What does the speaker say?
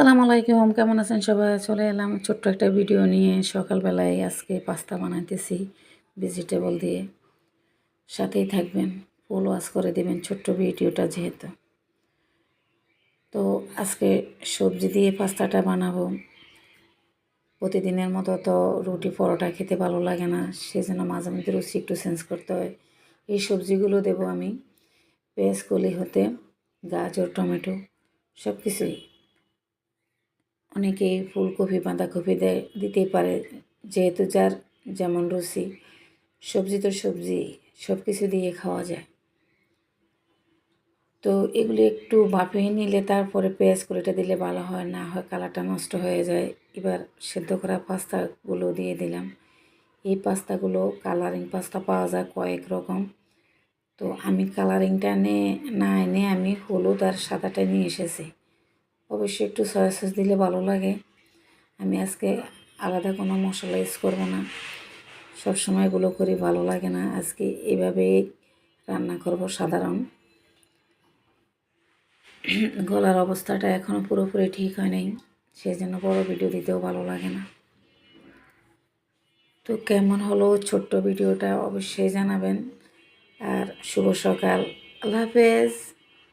আসসালামু আলাইকুম, কেমন আছেন সবাই? চলে এলাম ছোট্ট একটা ভিডিও নিয়ে। সকালবেলায় আজকে পাস্তা বানাইতেছি ভেজিটেবল দিয়ে। সাথেই থাকবেন, ফুল ওয়াচ করে দিবেন ছোট্ট ভিডিওটা যেহেতু। তো আজকে সবজি দিয়ে পাস্তাটা বানাবো। প্রতিদিনের মতো তো রুটি পরোটা খেতে ভালো লাগে না, সেজন্য মাঝে মধ্যে রুচি একটু চেঞ্জ করতে হয়। এই সবজিগুলো দেবো আমি, পেঁয়াজ কলি হতে, গাজর, টমেটো সব কিছুই। অনেকেই ফুলকপি বাঁধাকপি দিতেই পারে, যেহেতু যার যেমন রুচি। সবজি তো সবজি, সব কিছু দিয়ে খাওয়া যায়। তো এগুলি একটু ভাপিয়ে নিলে তারপরে পেঁয়াজ কলিটা দিলে ভালো হয়, না হয় কালারটা নষ্ট হয়ে যায়। এবার সেদ্ধ করা পাস্তাগুলো দিয়ে দিলাম। এই পাস্তাগুলো কালারিং পাস্তা পাওয়া যায় কয়েক রকম। তো আমি কালারিংটা না এনে আমি হলুদ আর সাদাটা নিয়ে এসেছি। অবশ্যই একটু সয়া সস দিলে ভালো লাগে। আমি আজকে আলাদা কোনো মশলা ইউজ করবো না, সবসময় এগুলো করি, ভালো লাগে না। আজকে এভাবেই রান্না করব সাধারণ। গলার অবস্থাটা এখনও পুরোপুরি ঠিক হয় নাই, সেই জন্য বড় ভিডিও দিতেও ভালো লাগে না। তো কেমন হলো ছোট্ট ভিডিওটা অবশ্যই জানাবেন। আর শুভ সকাল, আল্লাহ হাফেজ।